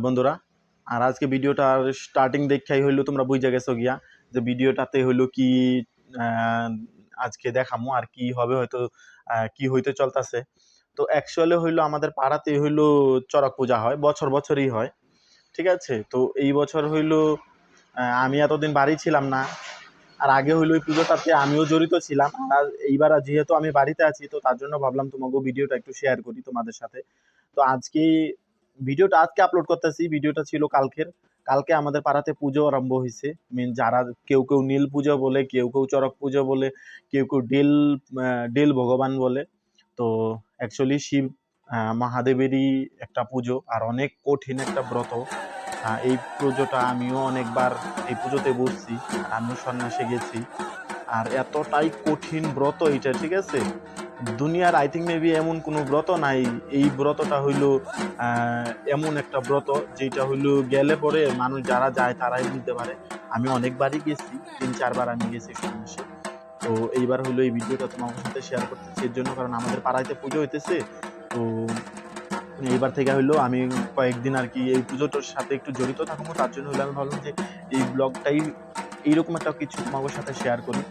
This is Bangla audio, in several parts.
বন্ধুরা। আর আজকে ভিডিওটার স্টার্টিং দেখাই হইলো তোমরা বুঝে গেছো গিয়া যে ভিডিওটাতে হইলো কি আজকে দেখামো আর কি হবে হয়তো কি হইতে চলতেছে। তো অ্যাকচুয়ালি হইলো আমাদের পাড়াতে হইলো চড়ক পূজা হয়, বছর বছরই হয়, ঠিক আছে। তো এই বছর হইলো আমি এতদিন বাড়ি ছিলাম না, আর আগে হইলো ওই পুজোটাতে আমিও জড়িত ছিলাম। আর এইবার যেহেতু আমি বাড়িতে আছি তো তার জন্য ভাবলাম তোমাকে ভিডিওটা একটু শেয়ার করি তোমাদের সাথে। তো ভিডিওটা আজকে আপলোড করতেছি, ভিডিওটা ছিল কালকের। কালকে আমাদের পাড়াতে পুজো আরম্ভ হয়েছে। মিন যারা কেউ কেউ নীল পুজো বলে, কেউ কেউ চড়ক পুজো বলে, কেউ কেউ ডেল ভগবান বলে। তো অ্যাকচুয়ালি শিব মহাদেবেরই একটা পুজো, আর অনেক কঠিন একটা ব্রত। এই পুজোটা আমিও অনেকবার এই পুজোতে বসছি, আর আমিও সন্ন্যাসে গেছি। আর এতটাই কঠিন ব্রত এটা, ঠিক আছে। দুনিয়ার আই থিঙ্ক মেবি এমন কোনো ব্রত নাই। এই ব্রতটা হইল এমন একটা ব্রত যেটা হইল গেলে পরে মানুষ যারা যায় তারাই বুঝতে পারে। আমি অনেকবারই গেছি, 3-4 বার আমি গেছি সন্ন্যাসে। তো এইবার হইলো এই ভিডিওটা তোমার সাথে শেয়ার করতেছি এর জন্য, কারণ আমাদের পাড়াইতে পুজো হইতেছে। তো এইবার থেকে হইলো আমি কয়েকদিন আর কি এই পুজোটার সাথে একটু জড়িত থাকবো, তার জন্য হইলো আমি ভাবলাম যে এই ব্লগটাই এইরকম একটা কিছু তোমাদের সাথে শেয়ার করি।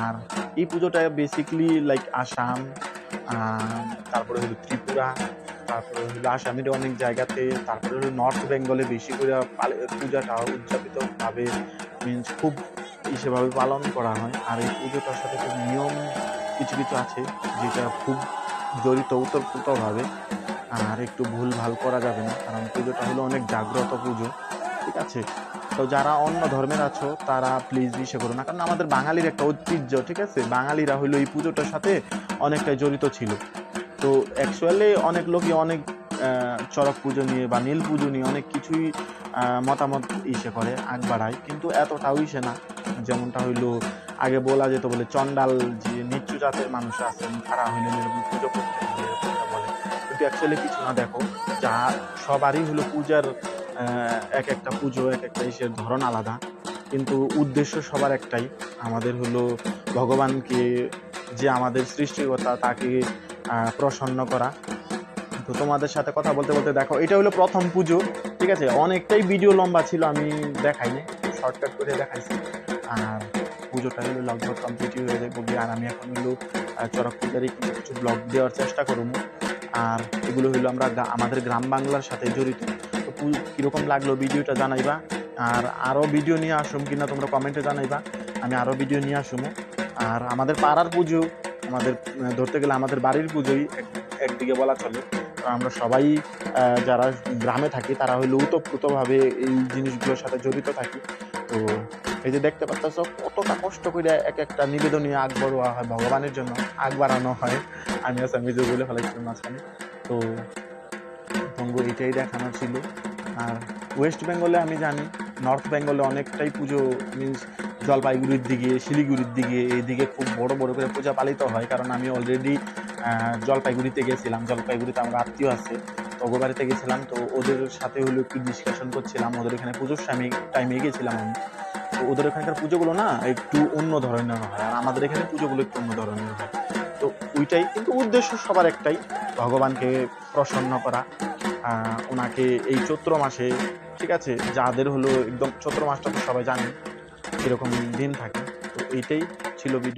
আর এই পুজোটা বেসিকলি লাইক আসাম, তারপরে হলো ত্রিপুরা, তারপরে হলো আসামের অনেক জায়গাতে, তারপরে হলো নর্থ বেঙ্গলে বেশি করে পূজাটা উদযাপিতভাবে মিনস খুব সেভাবে পালন করা হয়। আর এই পুজোটার সাথে খুব নিয়ম কিছু কিছু আছে যেটা খুব জড়িত ওতপ্রোতভাবে। আর একটু ভুল ভাল করা যাবে না, কারণ পুজোটা হলো অনেক জাগ্রত পুজো, ঠিক আছে। তো যারা অন্য ধর্মের আছো তারা প্লিজ ইসে করো না, কারণ আমাদের বাঙালির একটা ঐতিহ্য, ঠিক আছে। বাঙালিরা হইলো এই পুজোটার সাথে অনেকটাই জড়িত ছিল। তো অ্যাকচুয়ালি অনেক লোকই অনেক চড়ক পুজো নিয়ে বা নীল পুজো নিয়ে অনেক কিছুই মতামত ইসে করে, আগ বাড়ায়, কিন্তু এতটাও ইসে না। যেমনটা হইলো আগে বলা যেত বলে চণ্ডাল যে নিচু জাতের মানুষ আছেন তারা হইলেন এরকম পুজো করতে এরকমটা বলে, কিন্তু অ্যাকচুয়ালি কিছু না। দেখো, যা সবারই হলো পূজার এক একটা পুজো এক একটা ইসের ধরন আলাদা, কিন্তু উদ্দেশ্য সবার একটাই, আমাদের হলো ভগবানকে, যে আমাদের সৃষ্টিকর্তা, তাকে প্রসন্ন করা। তো তোমাদের সাথে কথা বলতে বলতে দেখো এটা হলো প্রথম পুজো, ঠিক আছে। অনেকটাই ভিডিও লম্বা ছিল, আমি দেখাইনি, শর্টকাট করে দেখাইছি। আর পুজোটা হলো লগভগ কমপ্লিট হয়ে যাবে। আর আমি এখন হলো চড়ক পূজারই কিছু কিছু ব্লগ দেওয়ার চেষ্টা করবো। আর এগুলো হলো আমরা আমাদের গ্রাম বাংলার সাথে জড়িত। তো কীরকম লাগলো ভিডিওটা জানাইবা। আর আরও ভিডিও নিয়ে আসুম কিনা তোমরা কমেন্টে জানাইবা, আমি আরও ভিডিও নিয়ে আসুমো। আর আমাদের পাড়ার পুজো, আমাদের ধরতে গেলে আমাদের বাড়ির পুজোই একদিকে বলা চলে। আমরা সবাই যারা গ্রামে থাকি তারা হইলে ওতপ্রোতভাবে এই জিনিসগুলোর সাথে জড়িত থাকি। তো এই যে দেখতে পাচ্ছ কতটা কষ্ট করে এক একটা নিবেদনীয় আগ বাড়ানো হয় ভগবানের জন্য, আগ বাড়ানো হয়। আমি আছি আমি যে বলে ফেলাইছিলাম মাঝখানে। তো বঙ্গ এটাই দেখানো ছিল। আর ওয়েস্ট বেঙ্গলে আমি জানি, নর্থ বেঙ্গলে অনেকটাই পুজো মিনস জলপাইগুড়ির দিকে, শিলিগুড়ির দিকে, এইদিকে খুব বড় বড় করে পূজা পালিত হয়। কারণ আমি অলরেডি জলপাইগুড়িতে গেছিলাম, জলপাইগুড়িতে আমার আত্মীয় আছে, তো ওগো বাড়িতে গেছিলাম। তো ওদের সাথে হলো একটু ডিসকাশন করছিলাম, ওদের এখানে পুজোর টাইমে গেছিলাম আমি। তো ওদের এখানকার পুজোগুলো না একটু অন্য ধরনের হয়, আর আমাদের এখানে পুজোগুলো একটু অন্য ধরনের হয়। তো ওইটাই, কিন্তু উদ্দেশ্য সবার একটাই, ভগবানকে প্রসন্ন করা। ওনাকে এই চৈত্র মাসে, ঠিক আছে, যাদের হলো একদম চৈত্র মাসটা তো সবাই জানে এরকম দিন থাকে। তো এইটাই ছিল ভিডিও।